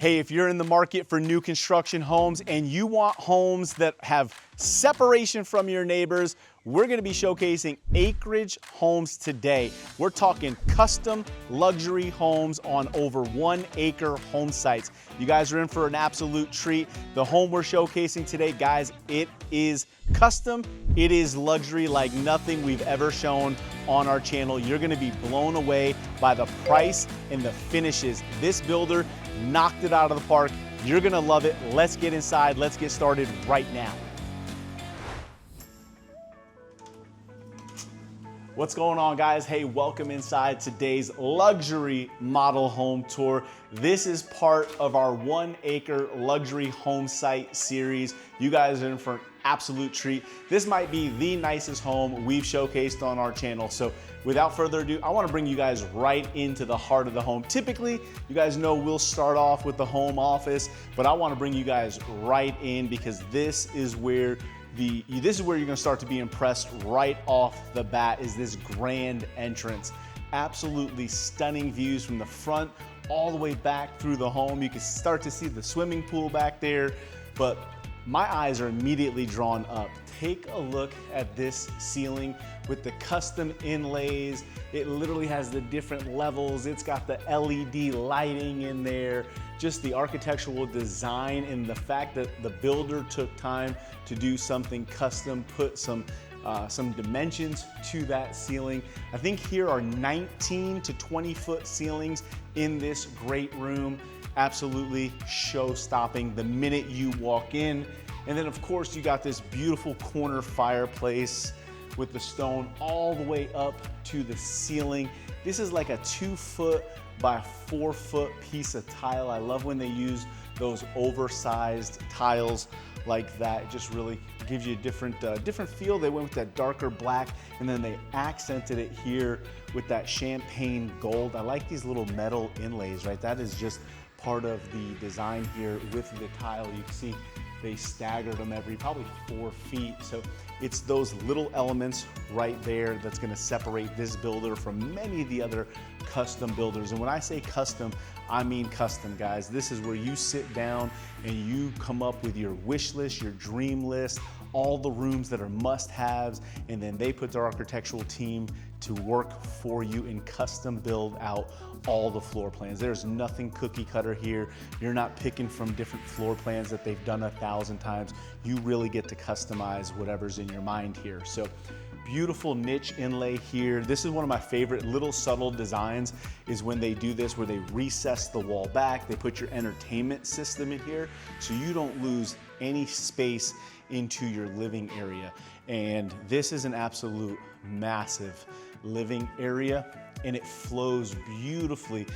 Hey, if you're in the market for new construction homes and you want homes that have separation from your neighbors, we're gonna be showcasing Acreage homes today. We're talking custom luxury homes on over 1 acre home sites. You guys are in for an absolute treat. The home we're showcasing today, guys, it is custom. It is luxury like nothing we've ever shown on our channel. You're gonna be blown away by the price and the finishes. This builder knocked it out of the park. You're gonna love it. Let's get inside. Let's get started right now. What's going on, guys? Hey, welcome inside today's luxury model home tour. This is part of our 1 acre luxury home site series. You guys are in for an absolute treat. This might be the nicest home we've showcased on our channel. So without further ado, I want to bring you guys right into the heart of the home. Typically, you guys know we'll start off with the home office, but I want to bring you guys right in because this is where you're gonna start to be impressed right off the bat is this grand entrance. Absolutely stunning views from the front all the way back through the home. You can start to see the swimming pool back there, but my eyes are immediately drawn up. Take a look at this ceiling with the custom inlays. It literally has the different levels. It's got the LED lighting in there. Just the architectural design and the fact that the builder took time to do something custom, put some dimensions to that ceiling. I think here are 19 to 20 foot ceilings in this great room. Absolutely show-stopping the minute you walk in. And then of course you got this beautiful corner fireplace with the stone all the way up to the ceiling. This is like a 2 foot by 4 foot piece of tile. I love when they use those oversized tiles like that. It just really gives you a different feel. They went with that darker black and then they accented it here with that champagne gold. I like these little metal inlays, right? That is just part of the design here with the tile. You can see they staggered them every probably 4 feet. So it's those little elements right there that's gonna separate this builder from many of the other custom builders. And when I say custom, I mean custom, guys. This is where you sit down and you come up with your wish list, your dream list, all the rooms that are must-haves, and then they put their architectural team to work for you and custom build out all the floor plans. There's nothing cookie cutter here. You're not picking from different floor plans that they've done 1,000 times. You really get to customize whatever's in your mind here. So beautiful niche inlay here. This is one of my favorite little subtle designs is when they do this, where they recess the wall back. They put your entertainment system in here so you don't lose any space into your living area. And this is an absolute massive living area and it flows beautifully.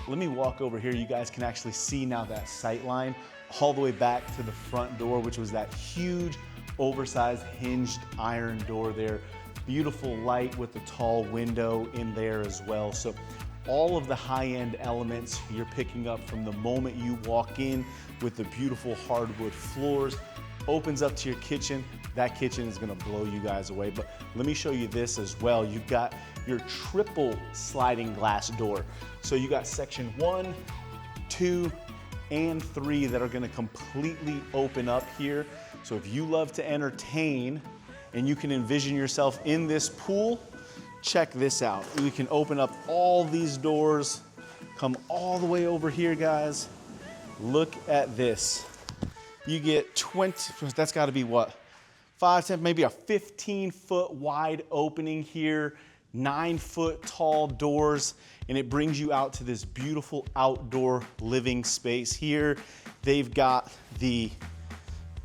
Let me walk over here. You guys can actually see now that sight line all the way back to the front door, which was that huge oversized hinged iron door there. Beautiful light with the tall window in there as well. So all of the high-end elements you're picking up from the moment you walk in with the beautiful hardwood floors. Opens up to your kitchen. That kitchen is gonna blow you guys away. But let me show you this as well. You've got your triple sliding glass door. So you got section 1, 2, and 3 that are gonna completely open up here. So if you love to entertain and you can envision yourself in this pool, check this out. We can open up all these doors, come all the way over here, guys. Look at this. You get 20, that's gotta be what? 5, 10, maybe a 15 foot wide opening here, 9 foot tall doors, and it brings you out to this beautiful outdoor living space here. They've got a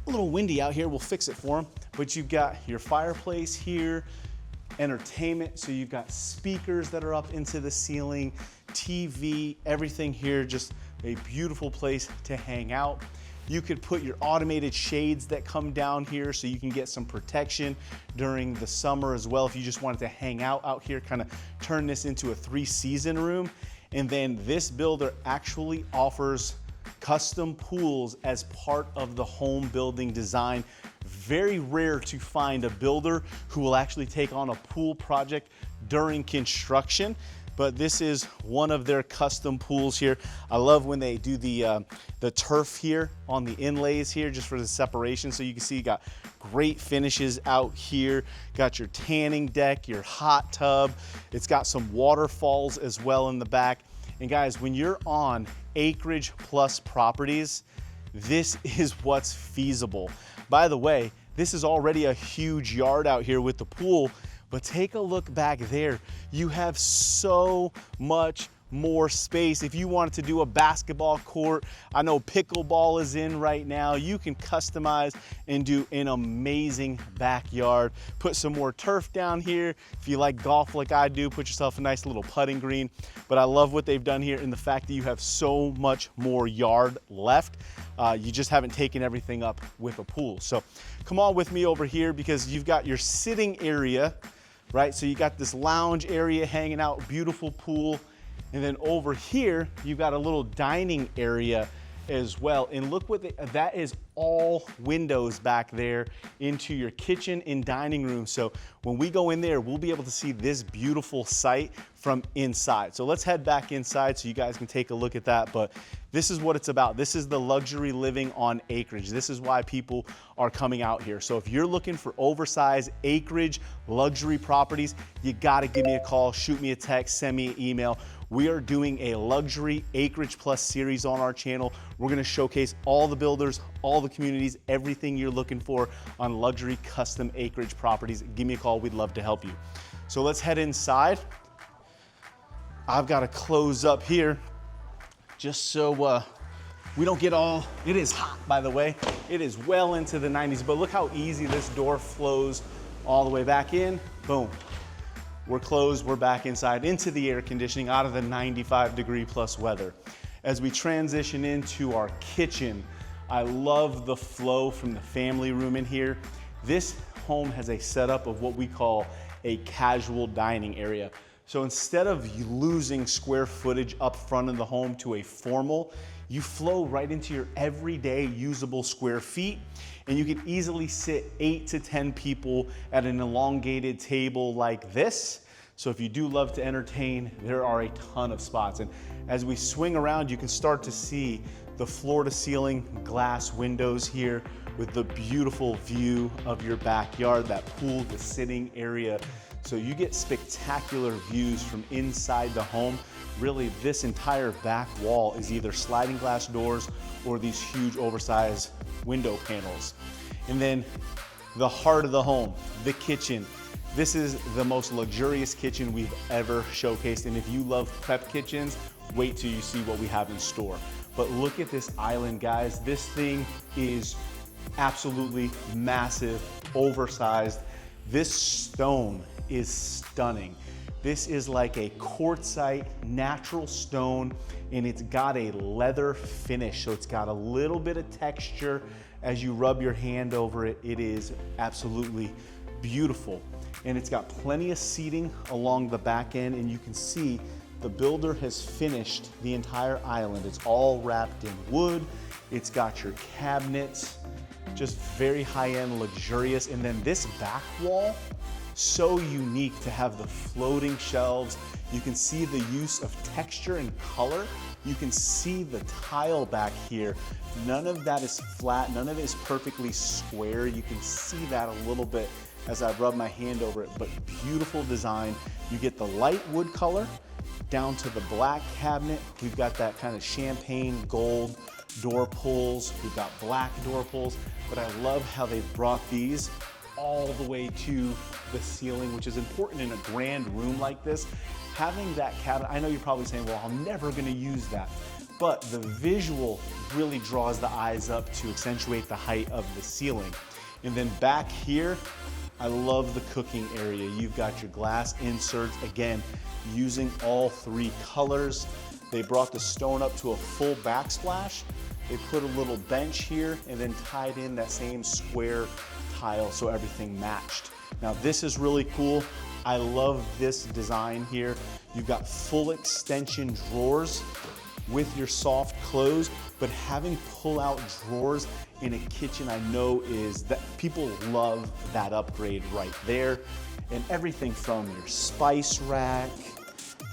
little windy out here, we'll fix it for them, but you've got your fireplace here, entertainment, so you've got speakers that are up into the ceiling, TV, everything here, just a beautiful place to hang out. You could put your automated shades that come down here so you can get some protection during the summer as well. If you just wanted to hang out here, kind of turn this into a 3-season room. And then this builder actually offers custom pools as part of the home building design. Very rare to find a builder who will actually take on a pool project during construction. but this is one of their custom pools here. I love when they do the turf here on the inlays here, just for the separation. So you can see you got great finishes out here. Got your tanning deck, your hot tub. It's got some waterfalls as well in the back. And guys, when you're on Acreage Plus properties, this is what's feasible. By the way, this is already a huge yard out here with the pool, but take a look back there. You have so much more space. If you wanted to do a basketball court, I know pickleball is in right now, you can customize and do an amazing backyard. Put some more turf down here. If you like golf like I do, put yourself a nice little putting green. But I love what they've done here in the fact that you have so much more yard left. You just haven't taken everything up with a pool. So come on with me over here, because you've got your sitting area, right? So you got this lounge area hanging out, beautiful pool. And then over here, you've got a little dining area as well. And look what that is, all windows back there into your kitchen and dining room. So when we go in there, we'll be able to see this beautiful site from inside. So let's head back inside so you guys can take a look at that. But this is what it's about. This is the luxury living on Acreage. This is why people are coming out here. So if you're looking for oversized Acreage luxury properties, you gotta give me a call, shoot me a text, send me an email. We are doing a luxury Acreage Plus series on our channel. We're gonna showcase all the builders, all the communities, everything you're looking for on luxury custom acreage properties. Give me a call, we'd love to help you. So let's head inside. I've got to close up here just so we don't get all, it is hot by the way. It is well into the 90s, but look how easy this door flows all the way back in, boom. We're closed, we're back inside into the air conditioning out of the 95-degree plus weather. As we transition into our kitchen, I love the flow from the family room in here. This home has a setup of what we call a casual dining area. So instead of losing square footage up front of the home to a formal, you flow right into your everyday usable square feet, and you can easily sit 8 to 10 people at an elongated table like this. So if you do love to entertain, there are a ton of spots. And as we swing around, you can start to see the floor to ceiling glass windows here with the beautiful view of your backyard, that pool, the sitting area. So you get spectacular views from inside the home. Really, this entire back wall is either sliding glass doors or these huge oversized window panels. And then the heart of the home, the kitchen. This is the most luxurious kitchen we've ever showcased. And if you love prep kitchens, wait till you see what we have in store. But look at this island, guys. This thing is absolutely massive, oversized. This stone is stunning. This is like a quartzite natural stone, and it's got a leather finish. So it's got a little bit of texture as you rub your hand over it. It is absolutely beautiful. And it's got plenty of seating along the back end, and you can see the builder has finished the entire island. It's all wrapped in wood. It's got your cabinets, just very high-end, luxurious. And then this back wall, so unique to have the floating shelves. You can see the use of texture and color. You can see the tile back here. None of that is flat, none of it is perfectly square. You can see that a little bit as I rub my hand over it, but beautiful design. You get the light wood color down to the black cabinet. We've got that kind of champagne gold door pulls. We've got black door pulls, but I love how they've brought these all the way to the ceiling, which is important in a grand room like this. Having that cabinet, I know you're probably saying, well, I'm never gonna use that. But the visual really draws the eyes up to accentuate the height of the ceiling. And then back here, I love the cooking area. You've got your glass inserts, again, using all three colors. They brought the stone up to a full backsplash. They put a little bench here and then tied in that same square tile so everything matched. Now this is really cool. I love this design here. You've got full extension drawers with your soft close, but having pull-out drawers in a kitchen, I know is that people love that upgrade right there. And everything from your spice rack,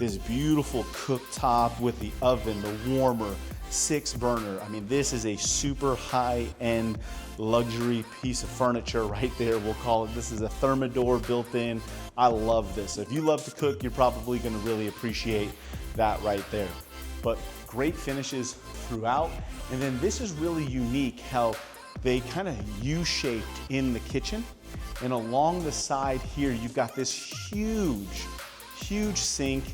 this beautiful cooktop with the oven, the warmer, 6-burner. I mean, this is a super high-end luxury piece of furniture right there, we'll call it. This is a Thermador built in. I love this. If you love to cook, you're probably gonna really appreciate that right there. But great finishes throughout. And then this is really unique how they kind of U-shaped in the kitchen. And along the side here, you've got this huge sink.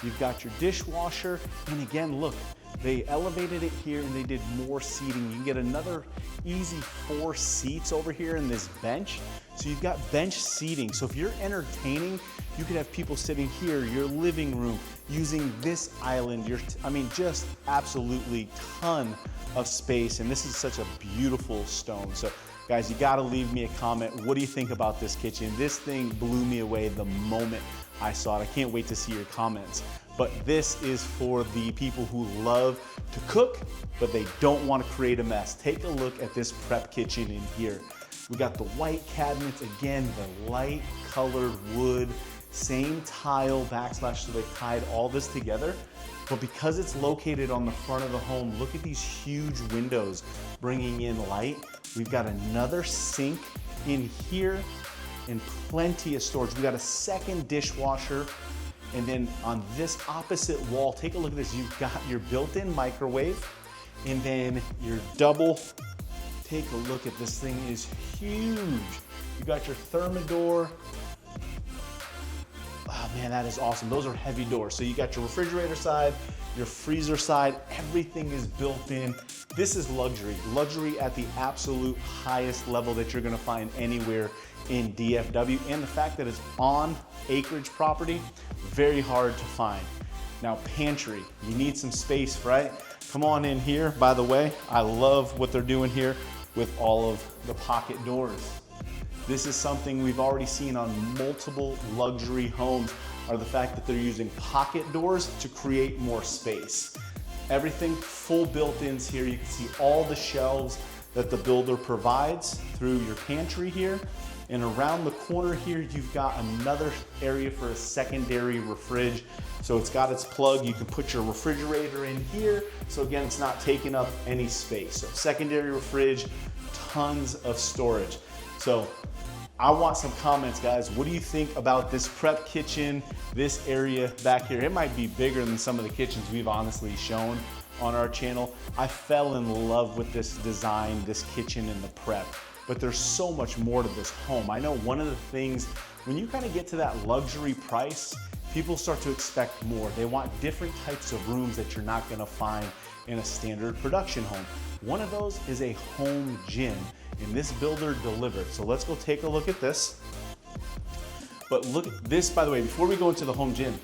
You've got your dishwasher. And again, look, they elevated it here and they did more seating. You can get another easy 4 seats over here in this bench. So you've got bench seating. So if you're entertaining, you could have people sitting here, your living room, using this island. I mean, just absolutely ton of space. And this is such a beautiful stone. So guys, you gotta leave me a comment. What do you think about this kitchen? This thing blew me away the moment I saw it. I can't wait to see your comments. But this is for the people who love to cook, but they don't want to create a mess. Take a look at this prep kitchen in here. We got the white cabinets, again, the light colored wood, same tile backsplash, so they tied all this together. But because it's located on the front of the home, look at these huge windows bringing in light. We've got another sink in here and plenty of storage. We got a second dishwasher. And then on this opposite wall, take a look at this. You've got your built-in microwave and then your double. Take a look at this thing is huge. You got your Thermador. Oh man, that is awesome. Those are heavy doors. So you got your refrigerator side, your freezer side, everything is built in. This is luxury. Luxury at the absolute highest level that you're gonna find anywhere in DFW. And the fact that it's on Acreage property, very hard to find. Now, pantry, you need some space, right? Come on in here. By the way, I love what they're doing here with all of the pocket doors. This is something we've already seen on multiple luxury homes, are the fact that they're using pocket doors to create more space. Everything full built-ins here. You can see all the shelves that the builder provides through your pantry here. And around the corner here, you've got another area for a secondary refrige. So it's got its plug. You can put your refrigerator in here. So again, it's not taking up any space. So secondary refrige, tons of storage. So I want some comments, guys. What do you think about this prep kitchen, this area back here? It might be bigger than some of the kitchens we've honestly shown on our channel. I fell in love with this design, this kitchen and the prep. But there's so much more to this home. I know one of the things, when you kind of get to that luxury price, people start to expect more. They want different types of rooms that you're not gonna find in a standard production home. One of those is a home gym, and this builder delivered. So let's go take a look at this. But look at this, by the way, before we go into the home gym,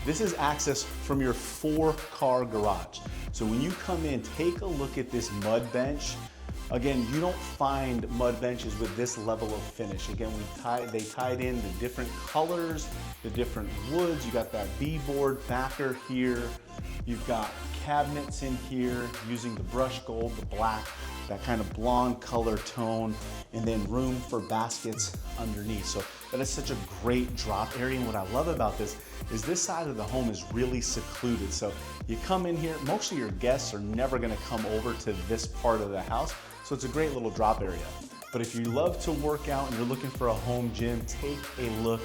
this is access from your 4-car garage. So when you come in, take a look at this mud bench. Again, you don't find mud benches with this level of finish. Again, they tied in the different colors, the different woods. You got that beadboard backer here. You've got cabinets in here using the brushed gold, the black, that kind of blonde color tone, and then room for baskets underneath. So that is such a great drop area. And what I love about this is this side of the home is really secluded. So you come in here, most of your guests are never gonna come over to this part of the house. So it's a great little drop area. But if you love to work out and you're looking for a home gym, take a look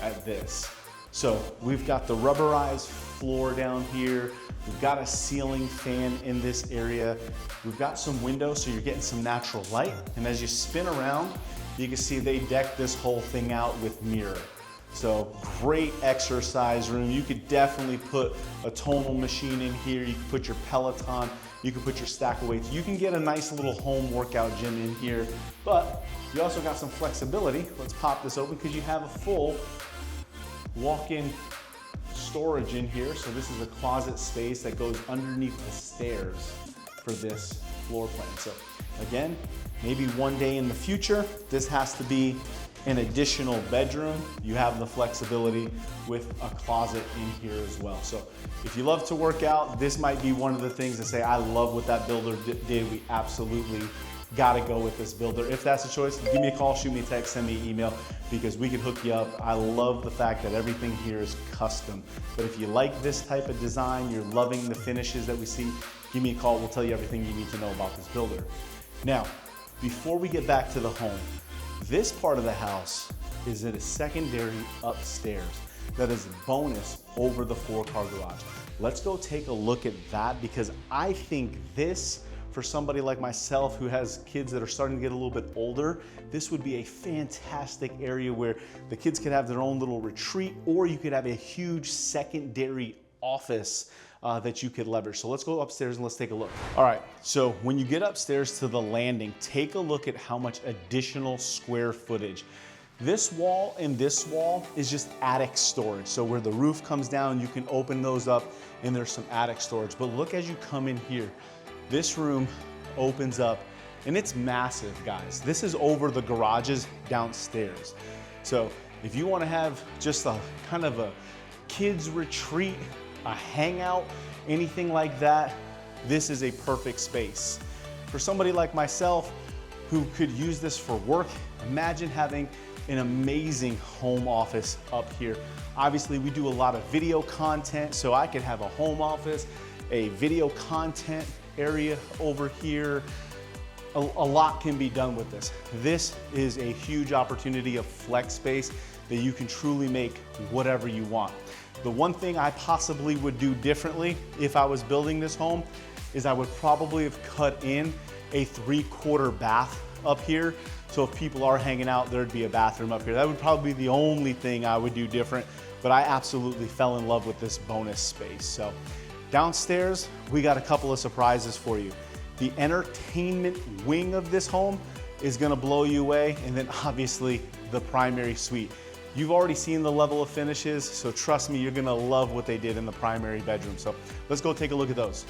at this. So we've got the rubberized floor down here. We've got a ceiling fan in this area. We've got some windows so you're getting some natural light. And as you spin around, you can see they decked this whole thing out with mirror. So great exercise room. You could definitely put a tonal machine in here. You can put your Peloton. You can put your stack of weights. You can get a nice little home workout gym in here, but you also got some flexibility. Let's pop this open because you have a full walk-in storage in here. So this is a closet space that goes underneath the stairs for this floor plan. So again, maybe one day in the future, this has to be an additional bedroom. You have the flexibility with a closet in here as well. So if you love to work out, this might be one of the things to say, I love what that builder did. We absolutely gotta go with this builder. If that's the choice, give me a call, shoot me a text, send me an email, because we can hook you up. I love the fact that everything here is custom. But if you like this type of design, you're loving the finishes that we see, give me a call, we'll tell you everything you need to know about this builder. Now, before we get back to the home, this part of the house is in a secondary upstairs that is a bonus over the 4-car garage. Let's go take a look at that, because I think this, for somebody like myself who has kids that are starting to get a little bit older, this would be a fantastic area where the kids could have their own little retreat, or you could have a huge secondary office that you could leverage. So let's go upstairs and let's take a look. All right, so when you get upstairs to the landing, take a look at how much additional square footage. This wall and this wall is just attic storage. So where the roof comes down, you can open those up and there's some attic storage. But look, as you come in here, this room opens up and it's massive, guys. This is over the garages downstairs. So if you want to have just a kind of a kids retreat, a hangout, anything like that, this is a perfect space. For somebody like myself who could use this for work, imagine having an amazing home office up here. Obviously, we do a lot of video content, so I could have a home office, a video content area over here. A lot can be done with this. This is a huge opportunity of flex space that you can truly make whatever you want. The one thing I possibly would do differently if I was building this home is I would probably have cut in a 3/4 bath up here. So if people are hanging out, there'd be a bathroom up here. That would probably be the only thing I would do different, but I absolutely fell in love with this bonus space. So downstairs, we got a couple of surprises for you. The entertainment wing of this home is gonna blow you away, and then obviously the primary suite. You've already seen the level of finishes, so trust me, you're gonna love what they did in the primary bedroom. So let's go take a look at those.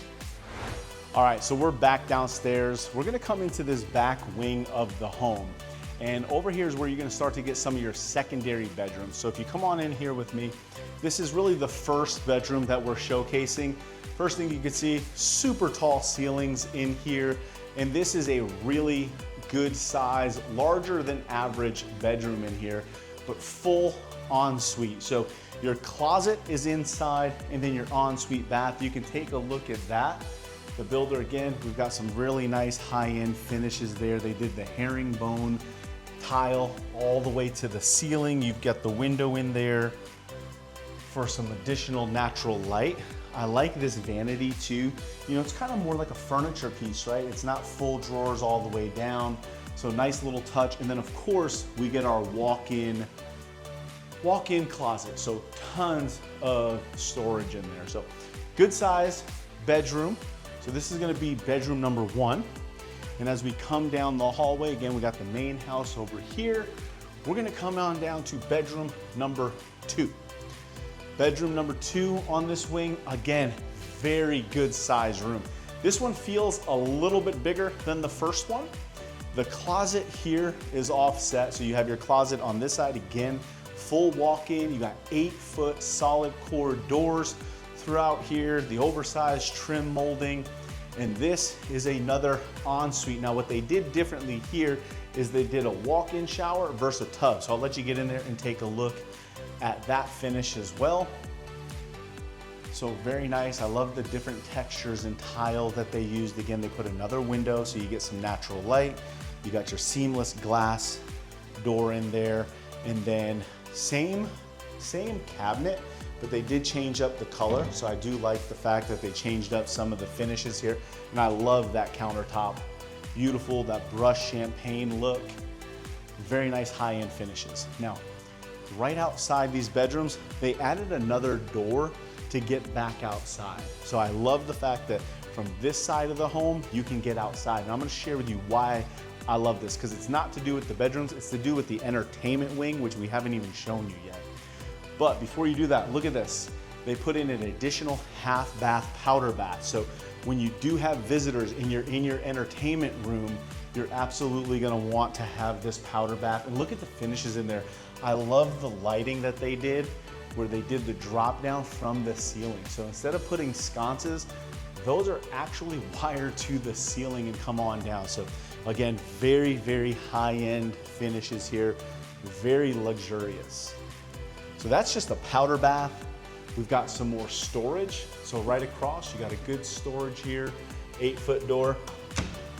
All right, so we're back downstairs. We're gonna come into this back wing of the home. And over here is where you're gonna start to get some of your secondary bedrooms. So if you come on in here with me, this is really the first bedroom that we're showcasing. First thing you can see, super tall ceilings in here. And this is a really good size, larger than average bedroom in here, but full ensuite. So your closet is inside and then your ensuite bath. You can take a look at that. The builder, again, we've got some really nice high-end finishes there. They did the herringbone tile all the way to the ceiling. You've got the window in there for some additional natural light. I like this vanity too. You know, it's kind of more like a furniture piece, right? It's not full drawers all the way down. So nice little touch. And then of course, we get our walk-in closet. So tons of storage in there. So good size bedroom. So this is gonna be bedroom number 1. And as we come down the hallway, again, we got the main house over here. We're gonna come on down to bedroom number 2. Bedroom number 2 on this wing, again, very good size room. This one feels a little bit bigger than the first one. The closet here is offset, so you have your closet on this side, again, full walk-in. You got 8-foot solid core doors throughout here, the oversized trim molding, and this is another ensuite. Now what they did differently here is they did a walk-in shower versus a tub. So I'll let you get in there and take a look at that finish as well. So very nice. I love the different textures and tile that they used. Again, they put another window so you get some natural light. You got your seamless glass door in there, and then same cabinet, but they did change up the color. So I do like the fact that they changed up some of the finishes here. And I love that countertop. Beautiful, that brushed champagne look. Very nice high-end finishes. Now, right outside these bedrooms, they added another door to get back outside. So I love the fact that from this side of the home, you can get outside. And I'm gonna share with you why I love this, because it's not to do with the bedrooms, it's to do with the entertainment wing, which we haven't even shown you yet. But before you do that, look at this. They put in an additional half bath powder bath. So when you do have visitors and you're in your entertainment room, you're absolutely gonna want to have this powder bath. And look at the finishes in there. I love the lighting that they did, where they did the drop down from the ceiling. So instead of putting sconces, those are actually wired to the ceiling and come on down. So Again, very, very high-end finishes here, very luxurious. So that's just a powder bath. We've got some more storage. So right across, you got a good storage here, 8-foot door.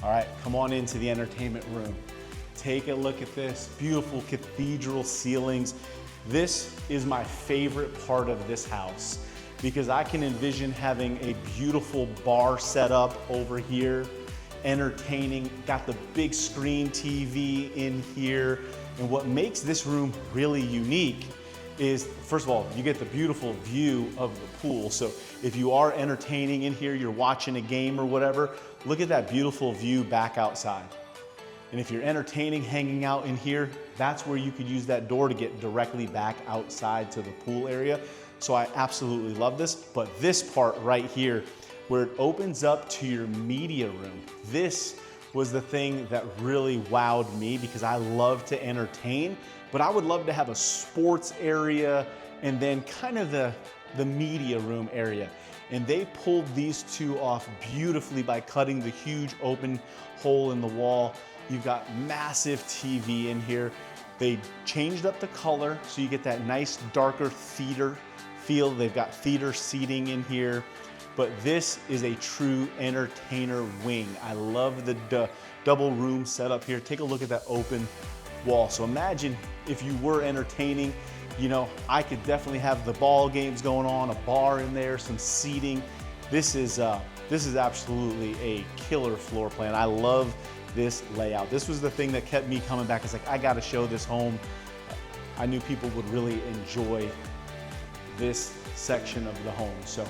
All right, come on into the entertainment room. Take a look at this, beautiful cathedral ceilings. This is my favorite part of this house because I can envision having a beautiful bar set up over here, entertaining, got the big screen TV in here. And what makes this room really unique is, first of all, you get the beautiful view of the pool. So if you are entertaining in here, you're watching a game or whatever, look at that beautiful view back outside. And if you're entertaining, hanging out in here, that's where you could use that door to get directly back outside to the pool area. So I absolutely love this. But this part right here, where it opens up to your media room, this was the thing that really wowed me because I love to entertain, but I would love to have a sports area and then kind of the media room area. And they pulled these two off beautifully by cutting the huge open hole in the wall. You've got massive TV in here. They changed up the color so you get that nice darker theater feel. They've got theater seating in here. But this is a true entertainer wing. I love the double room setup here. Take a look at that open wall. So imagine if you were entertaining, you know, I could definitely have the ball games going on, a bar in there, some seating. This is absolutely a killer floor plan. I love this layout. This was the thing that kept me coming back. It's like, I gotta show this home. I knew people would really enjoy this section of the home. So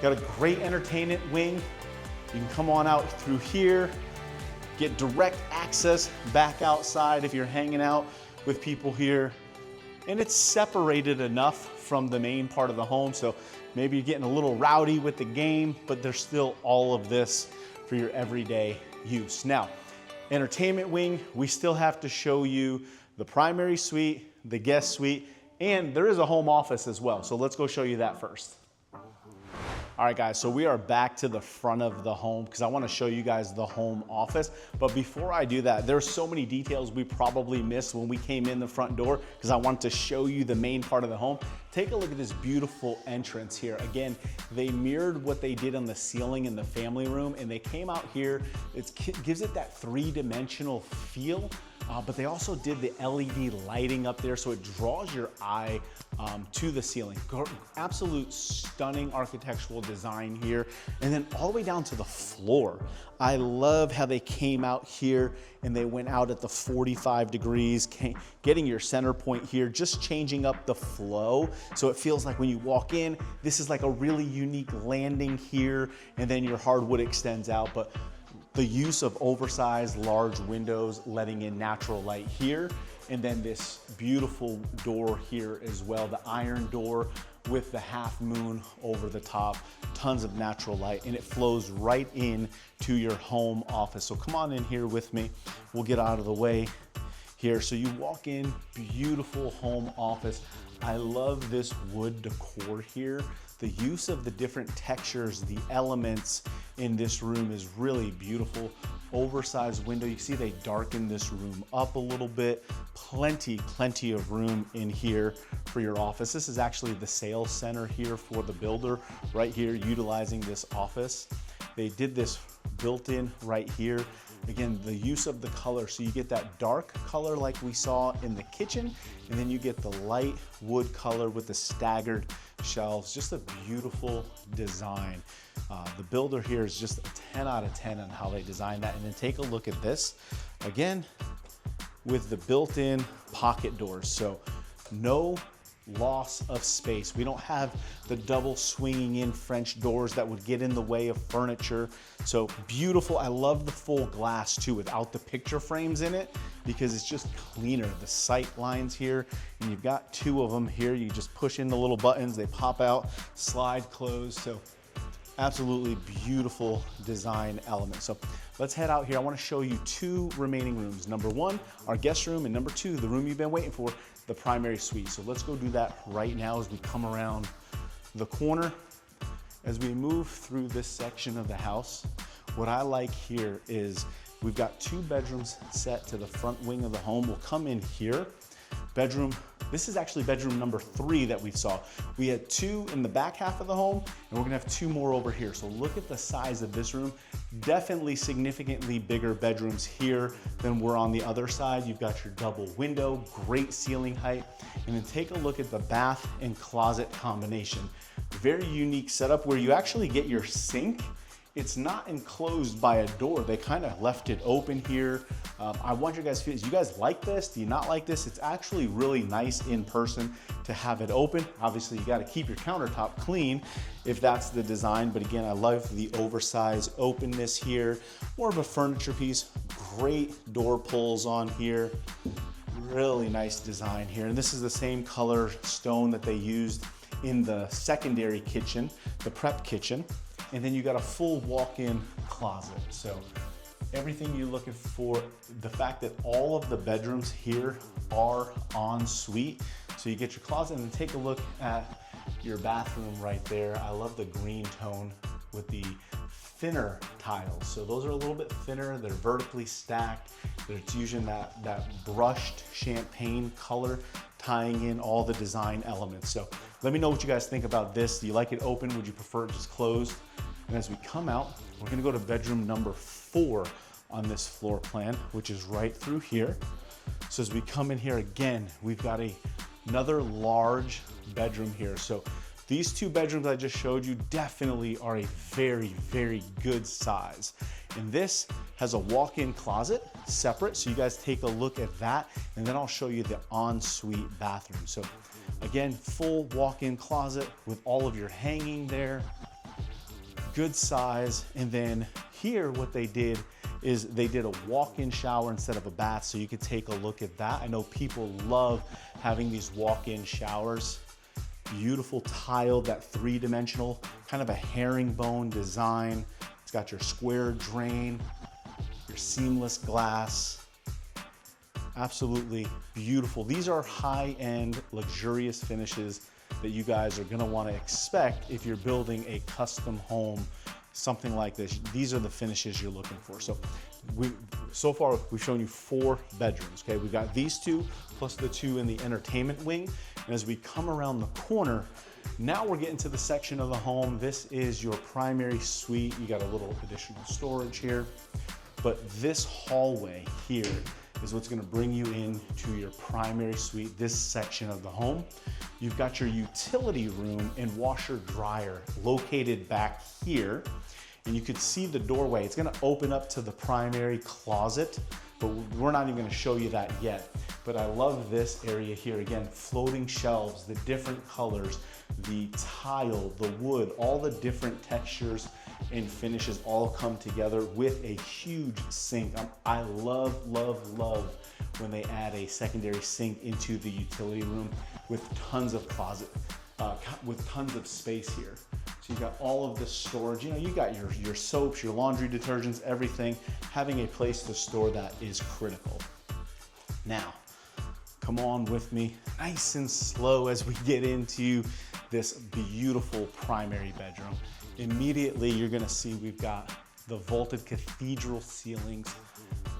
got a great entertainment wing. You can come on out through here, get direct access back outside if you're hanging out with people here. And it's separated enough from the main part of the home, so maybe you're getting a little rowdy with the game, but there's still all of this for your everyday use. Now, entertainment wing, we still have to show you the primary suite, the guest suite, and there is a home office as well. So let's go show you that first. All right, guys, so we are back to the front of the home because I want to show you guys the home office. But before I do that, there's so many details we probably missed when we came in the front door because I want to show you the main part of the home. Take a look at this beautiful entrance here. Again, they mirrored what they did on the ceiling in the family room, and they came out here. It gives it that three-dimensional feel. But they also did the LED lighting up there, so it draws your eye to the ceiling. Absolute stunning architectural design here. And then all the way down to the floor. I love how they came out here and they went out at the 45 degrees, getting your center point here, just changing up the flow. So it feels like when you walk in, this is like a really unique landing here, and then your hardwood extends out. But the use of oversized large windows letting in natural light here, and then this beautiful door here as well, the iron door with the half moon over the top, tons of natural light, and it flows right in to your home office. So come on in here with me. We'll get out of the way here. So you walk in, beautiful home office. I love this wood decor here. The use of the different textures, the elements in this room is really beautiful. Oversized window, you see they darken this room up a little bit. Plenty of room in here for your office. This is actually the sales center here for the builder right here, utilizing this office. They did this built in right here. Again, the use of the color, so you get that dark color like we saw in the kitchen, and then you get the light wood color with the staggered shelves. Just a beautiful design. The builder here is just a 10 out of 10 on how they designed that. And then take a look at this, again, with the built-in pocket doors. So no loss of space. We don't have the double swinging in French doors that would get in the way of furniture. So beautiful. I love the full glass too without the picture frames in it because it's just cleaner. The sight lines here, and you've got two of them here. You just push in the little buttons, they pop out, slide close. So absolutely beautiful design element. So let's head out here. I want to show you two remaining rooms. Number one, our guest room, and number two, the room you've been waiting for, the primary suite. So let's go do that right now as we come around the corner. As we move through this section of the house, what I like here is We've got 2 bedrooms set to the front wing of the home. We'll come in here. This is actually bedroom number 3 that we saw. We had 2 in the back half of the home, and we're gonna have 2 more over here. So look at the size of this room. Definitely significantly bigger bedrooms here than were on the other side. You've got your double window, great ceiling height, and then take a look at the bath and closet combination. Very unique setup where you actually get your sink. It's not enclosed by a door. They kind of left it open here. I want you guys to feel, do you guys like this? Do you not like this? It's actually really nice in person to have it open. Obviously, you got to keep your countertop clean if that's the design. But again, I love the oversized openness here. More of a furniture piece. Great door pulls on here. Really nice design here. And this is the same color stone that they used in the secondary kitchen, the prep kitchen. And then you got a full walk-in closet. So everything you're looking for, the fact that all of the bedrooms here are en suite. So you get your closet, and take a look at your bathroom right there. I love the green tone with the thinner tiles. So those are a little bit thinner. They're vertically stacked. It's using that brushed champagne color, tying in all the design elements. So let me know what you guys think about this. Do you like it open? Would you prefer it just closed? And as we come out, we're gonna go to bedroom number 4 on this floor plan, which is right through here. So as we come in here again, we've got another large bedroom here. So these 2 bedrooms I just showed you definitely are a very, very good size. And this has a walk-in closet separate, so you guys take a look at that, and then I'll show you the ensuite bathroom. So again, full walk-in closet with all of your hanging there. Good size. And then here what they did is they did a walk-in shower instead of a bath, so you could take a look at that. I know people love having these walk-in showers. Beautiful tile, that 3-dimensional, kind of a herringbone design. It's got your square drain, your seamless glass. Absolutely beautiful. These are high-end, luxurious finishes that you guys are gonna wanna expect if you're building a custom home, something like this. These are the finishes you're looking for. So far, we've shown you 4 bedrooms, okay? We've got these 2, plus the 2 in the entertainment wing. And as we come around the corner, now we're getting to the section of the home. This is your primary suite. You got a little additional storage here. But this hallway here is what's gonna bring you into your primary suite, this section of the home. You've got your utility room and washer dryer located back here. And you could see the doorway. It's gonna open up to the primary closet, but we're not even gonna show you that yet. But I love this area here. Again, floating shelves, the different colors, the tile, the wood, all the different textures and finishes all come together with a huge sink. I love, love, love when they add a secondary sink into the utility room with tons of closet, with tons of space here. So you got all of this storage. You know, you got your soaps, your laundry detergents, everything. Having a place to store that is critical. Now, come on with me, nice and slow as we get into this beautiful primary bedroom. Immediately, you're gonna see we've got the vaulted cathedral ceilings,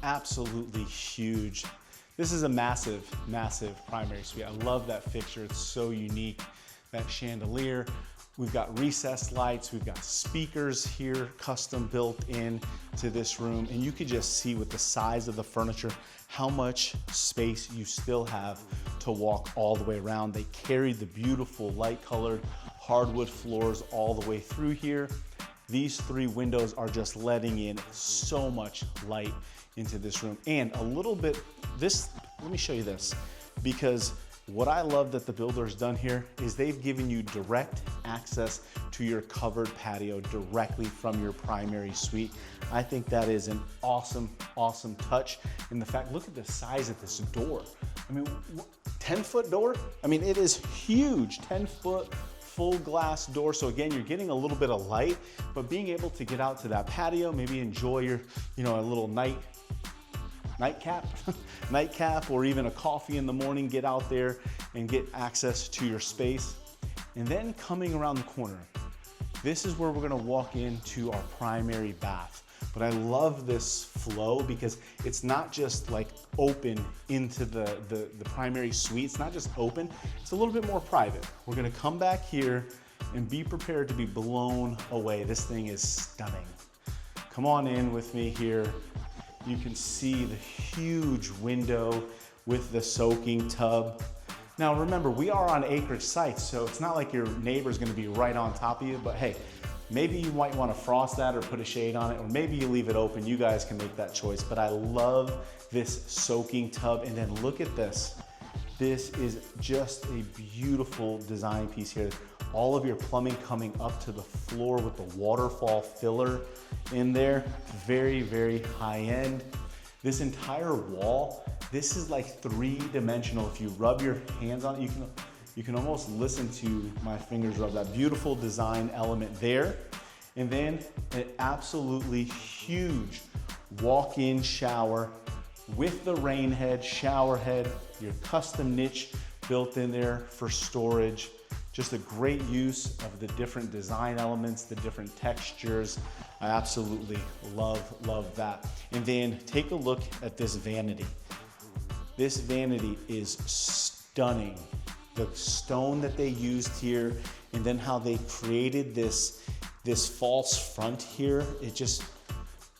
absolutely huge. This is a massive, massive primary suite. I love that fixture, it's so unique. That chandelier, we've got recessed lights, we've got speakers here, custom built in to this room. And you could just see with the size of the furniture, how much space you still have to walk all the way around. They carried the beautiful light colored hardwood floors all the way through here. These 3 windows are just letting in so much light into this room. And a little bit, let me show you this, because what I love that the builder's done here is they've given you direct access to your covered patio directly from your primary suite. I think that is an awesome, awesome touch. And the fact, look at the size of this door. I mean, 10-foot door? I mean, it is huge, 10-foot full glass door. So again, you're getting a little bit of light, but being able to get out to that patio, maybe enjoy your, a little nightcap, or even a coffee in the morning, get out there and get access to your space. And then coming around the corner, this is where we're gonna walk into our primary bath. but I love this flow because it's not just like open into the primary suite. It's not just open, it's a little bit more private. We're gonna come back here and be prepared to be blown away. This thing is stunning. Come on in with me here. You can see the huge window with the soaking tub. Now remember, we are on acreage sites, so it's not like your neighbor's gonna be right on top of you, but hey, maybe you might wanna frost that or put a shade on it, or maybe you leave it open. You guys can make that choice, but I love this soaking tub. And then look at this. This is just a beautiful design piece here. All of your plumbing coming up to the floor with the waterfall filler in there. Very, very high end. This entire wall, this is like three-dimensional. If you rub your hands on it, you can almost listen to my fingers rub. That beautiful design element there. And then an absolutely huge walk-in shower with the rain head, shower head, your custom niche built in there for storage. Just a great use of the different design elements, the different textures. I absolutely love that. And then take a look at this vanity. This vanity is stunning. The stone that they used here, and then how they created this false front here.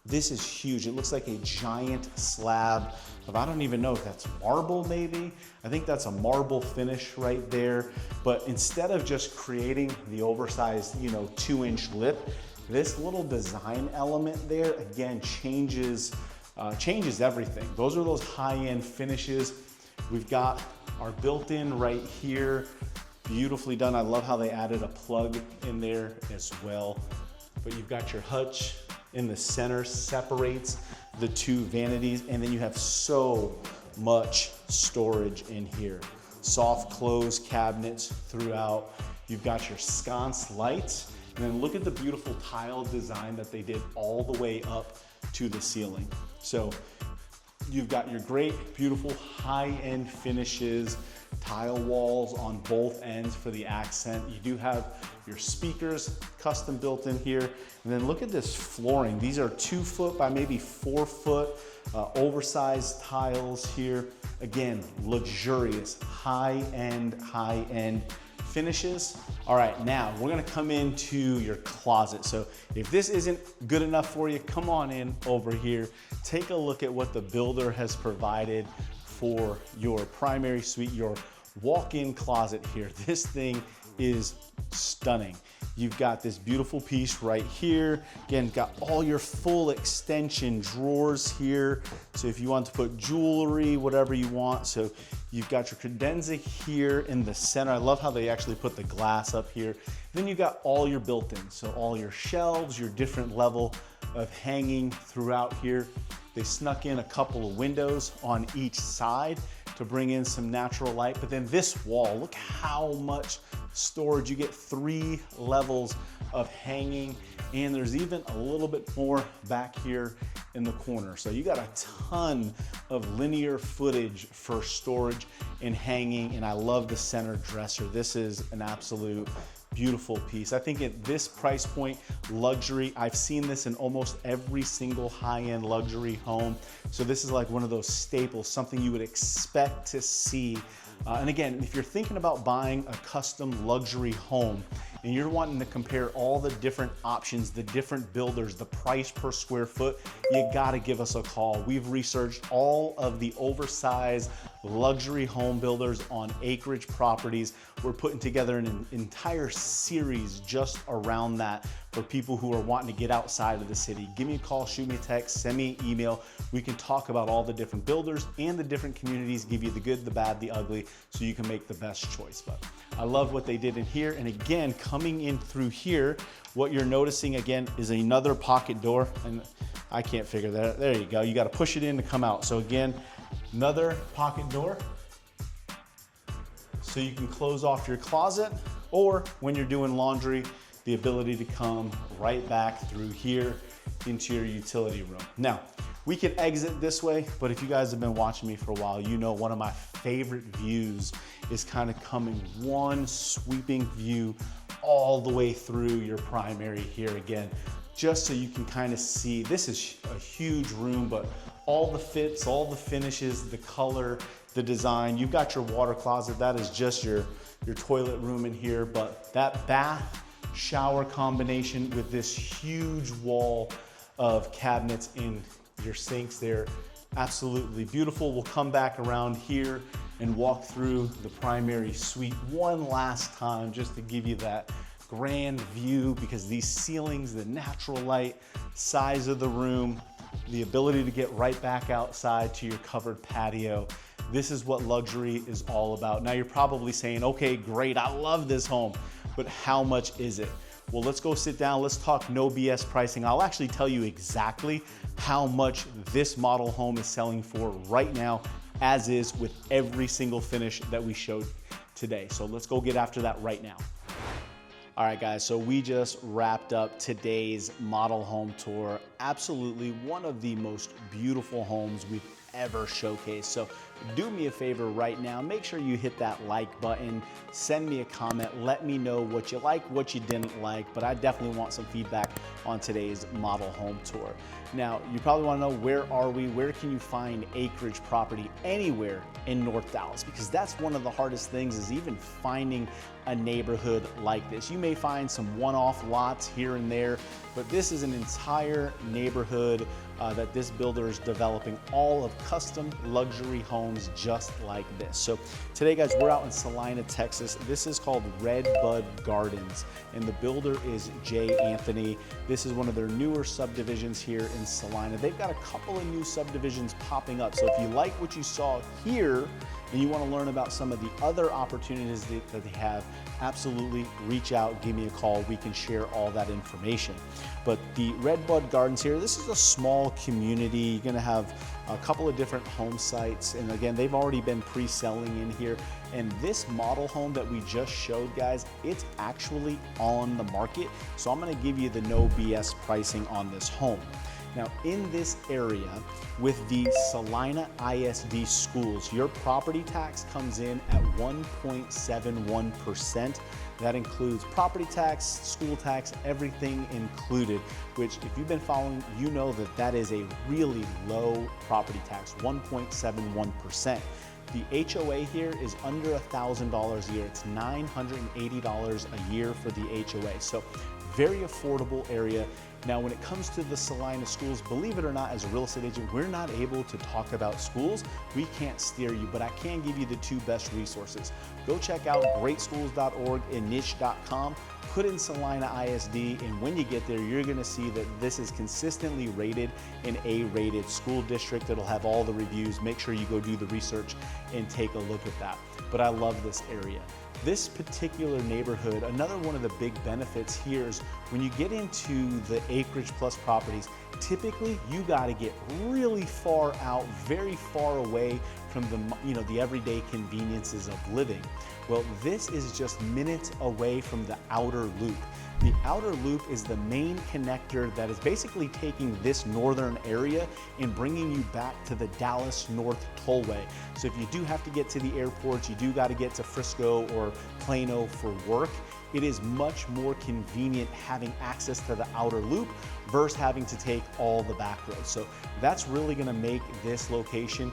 This is huge. It looks like a giant slab of, I don't even know if that's marble maybe. I think that's a marble finish right there. But instead of just creating the oversized, 2-inch lip, this little design element there, again, changes everything. Those are those high-end finishes. We've got our built-in right here, beautifully done. I love how they added a plug in there as well. But you've got your hutch in the center, separates the two vanities, and then you have so much storage in here. Soft close cabinets throughout. You've got your sconce lights, and then look at the beautiful tile design that they did all the way up to the ceiling. So you've got your great, beautiful high-end finishes, tile walls on both ends for the accent. You do have your speakers custom built in here. And then look at this flooring. These are 2 foot by maybe 4 foot oversized tiles here. Again, luxurious, high-end finishes. All right, now we're gonna come into your closet. So if this isn't good enough for you, come on in over here. Take a look at what the builder has provided for your primary suite, your walk-in closet here. This thing is stunning. You've got this beautiful piece right here. Again, got all your full extension drawers here. So if you want to put jewelry, whatever you want. So you've got your credenza here in the center. I love how they actually put the glass up here. Then you've got all your built-in. So all your shelves, your different level of hanging throughout here. They snuck in a couple of windows on each side to bring in some natural light. But then this wall, look how much storage. You get 3 levels of hanging, and there's even a little bit more back here in the corner. So you got a ton of linear footage for storage and hanging, and I love the center dresser. This is an absolute beautiful piece. I think at this price point, luxury, I've seen this in almost every single high-end luxury home. So this is like one of those staples, something you would expect to see. And again, if you're thinking about buying a custom luxury home and you're wanting to compare all the different options, the different builders, the price per square foot, you gotta give us a call. We've researched all of the oversized luxury home builders on Acreage properties. We're putting together an entire series just around that for people who are wanting to get outside of the city. Give me a call, shoot me a text, send me an email. We can talk about all the different builders and the different communities, give you the good, the bad, the ugly, so you can make the best choice. But I love what they did in here. And again, coming in through here, what you're noticing again is another pocket door. And I can't figure that. There you go. You got to push it in to come out. So again, another pocket door. So you can close off your closet, or when you're doing laundry, the ability to come right back through here into your utility room. Now, we can exit this way, but if you guys have been watching me for a while, you know one of my favorite views is kind of coming one sweeping view all the way through your primary here again, just so you can kind of see. This is a huge room, but all the fits, all the finishes, the color, the design. You've got your water closet. That is just your toilet room in here, but that bath shower combination with this huge wall of cabinets in your sinks there, absolutely beautiful. We'll come back around here and walk through the primary suite one last time just to give you that grand view, because these ceilings, the natural light, size of the room, the ability to get right back outside to your covered patio. This is what luxury is all about. Now you're probably saying, okay, great, I love this home, but how much is it? Well, let's go sit down. Let's talk no BS pricing. I'll actually tell you exactly how much this model home is selling for right now, as is, with every single finish that we showed today. So let's go get after that right now. All right, guys, so we just wrapped up today's model home tour. Absolutely one of the most beautiful homes we've ever showcased. So do me a favor right now, make sure you hit that like button, send me a comment, let me know what you like, what you didn't like, but I definitely want some feedback on today's model home tour. Now, you probably want to know, where are we? Where can you find Acreage property anywhere in North Dallas? Because that's one of the hardest things, is even finding a neighborhood like this. You may find some one-off lots here and there, but this is an entire neighborhood that this builder is developing, all of custom luxury homes just like this. So today, guys, we're out in Celina, Texas. This is called Redbud Gardens, and the builder is Jay Anthony. This is one of their newer subdivisions here in Celina. They've got a couple of new subdivisions popping up. So if you like what you saw here and you want to learn about some of the other opportunities that they have, absolutely reach out, give me a call. We can share all that information. But the Redbud Gardens here, this is a small community. You're going to have a couple of different home sites. And again, they've already been pre-selling in here. And this model home that we just showed, guys, it's actually on the market. So I'm going to give you the no BS pricing on this home. Now, in this area with the Celina ISD schools, your property tax comes in at 1.71%. That includes property tax, school tax, everything included, which if you've been following, you know that that is a really low property tax, 1.71%. The HOA here is under $1,000 a year. It's $980 a year for the HOA. So very affordable area. Now, when it comes to the Celina schools, believe it or not, as a real estate agent, we're not able to talk about schools. We can't steer you, but I can give you the two best resources. Go check out greatschools.org and niche.com. Put in Celina ISD, and when you get there, you're gonna see that this is consistently rated an A-rated school district. It'll have all the reviews. Make sure you go do the research and take a look at that. But I love this area. This particular neighborhood, another one of the big benefits here is when you get into the Acreage Plus properties, typically you got to get really far out, very far away from the everyday conveniences of living. Well, this is just minutes away from the outer loop. The outer loop is the main connector that is basically taking this northern area and bringing you back to the Dallas North Tollway. So if you do have to get to the airport, you do got to get to Frisco or Plano for work, it is much more convenient having access to the outer loop versus having to take all the back roads. So that's really going to make this location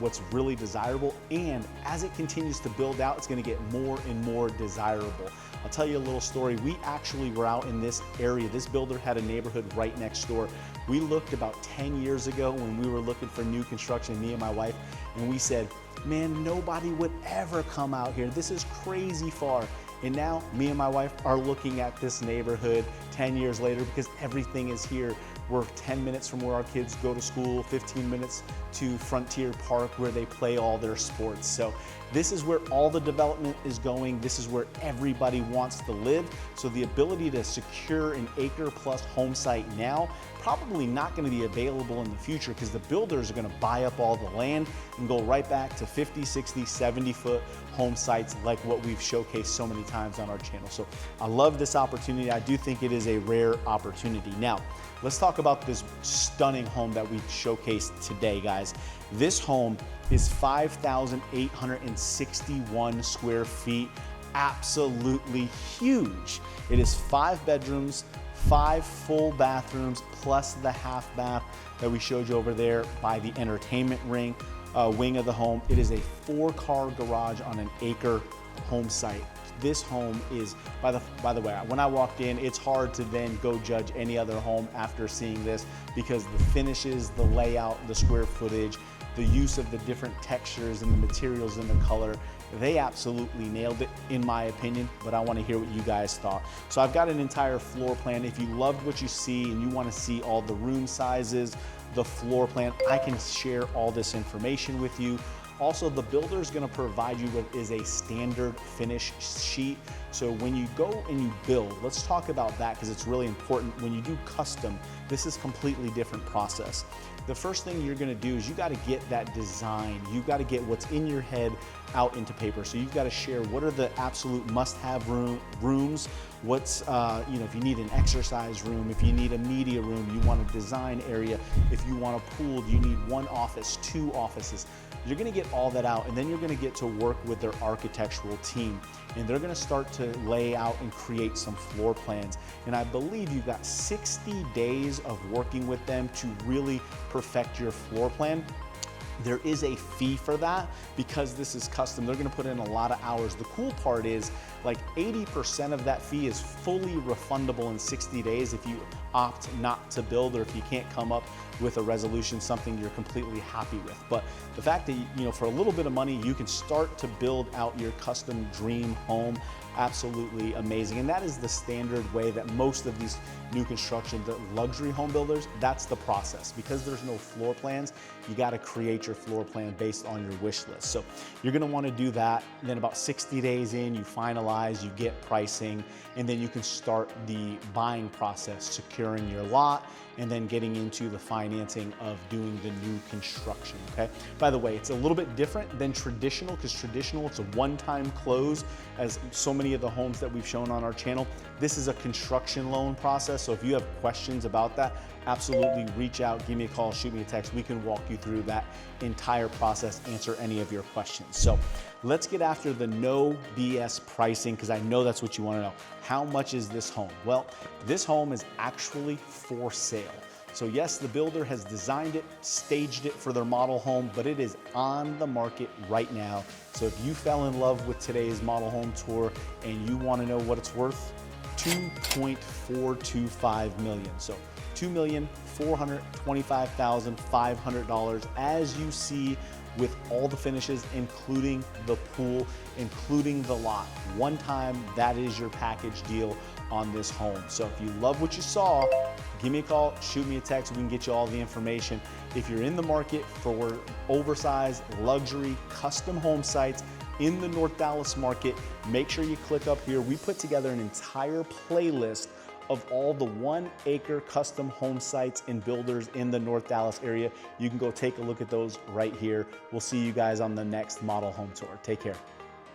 what's really desirable, and as it continues to build out, it's going to get more and more desirable. I'll tell you a little story. We actually were out in this area. This builder had a neighborhood right next door. We looked about 10 years ago when we were looking for new construction, me and my wife, and we said, man, nobody would ever come out here. This is crazy far. And now me and my wife are looking at this neighborhood 10 years later because everything is here. We're 10 minutes from where our kids go to school, 15 minutes to Frontier Park where they play all their sports. So this is where all the development is going. This is where everybody wants to live. So the ability to secure an acre plus home site now, probably not going to be available in the future because the builders are going to buy up all the land and go right back to 50, 60, 70 foot home sites like what we've showcased so many times on our channel. So I love this opportunity. I do think it is a rare opportunity. Now, let's talk about this stunning home that we showcased today, guys. This home is 5,861 square feet. absolutely huge. It is 5 bedrooms, 5 full bathrooms, plus the half bath that we showed you over there by the entertainment wing of the home. It is a 4-car garage on an acre home site. This home is, by the way, when I walked in, it's hard to then go judge any other home after seeing this, because the finishes, the layout, the square footage, the use of the different textures and the materials and the color, they absolutely nailed it in my opinion, but I want to hear what you guys thought. So I've got an entire floor plan. If you loved what you see and you want to see all the room sizes, the floor plan, I can share all this information with you. Also, the builder is going to provide you with is a standard finish sheet. So when you go and you build, let's talk about that because it's really important. When you do custom, this is a completely different process. The first thing you're going to do is you got to get that design. You got to get what's in your head out into paper. So you've got to share what are the absolute must-have rooms. What's if you need an exercise room, if you need a media room, you want a design area. If you want a pool, you need 1 office, 2 offices. You're going to get all that out, and then you're going to get to work with their architectural team, and they're going to start to lay out and create some floor plans. And I believe you've got 60 days of working with them to really perfect your floor plan. There is a fee for that because this is custom. They're going to put in a lot of hours. The cool part is like 80% of that fee is fully refundable in 60 days if you opt not to build, or if you can't come up with a resolution, something you're completely happy with. But the fact that, for a little bit of money, you can start to build out your custom dream home, absolutely amazing. And that is the standard way that most of these new construction, the luxury home builders, that's the process. Because there's no floor plans, you got to create your floor plan based on your wish list. So you're going to want to do that. And then about 60 days in, you finalize, you get pricing, and then you can start the buying process, securing your lot, and then getting into the financing of doing the new construction, okay? By the way, it's a little bit different than traditional, because traditional, it's a one-time close, as so many of the homes that we've shown on our channel. This is a construction loan process, so if you have questions about that, absolutely reach out, give me a call, shoot me a text. We can walk you through that entire process, answer any of your questions. So let's get after the no BS pricing, because I know that's what you want to know. How much is this home? Well, this home is actually for sale. So yes, the builder has designed it, staged it for their model home, but it is on the market right now. So if you fell in love with today's model home tour and you want to know what it's worth, $2.425 million. So $2,425,500, as you see, with all the finishes, including the pool, including the lot. One time, that is your package deal on this home. So if you love what you saw, give me a call, shoot me a text, we can get you all the information. If you're in the market for oversized, luxury, custom home sites in the North Dallas market, make sure you click up here. We put together an entire playlist of all the 1-acre custom home sites and builders in the North Dallas area. You can go take a look at those right here. We'll see you guys on the next model home tour. Take care.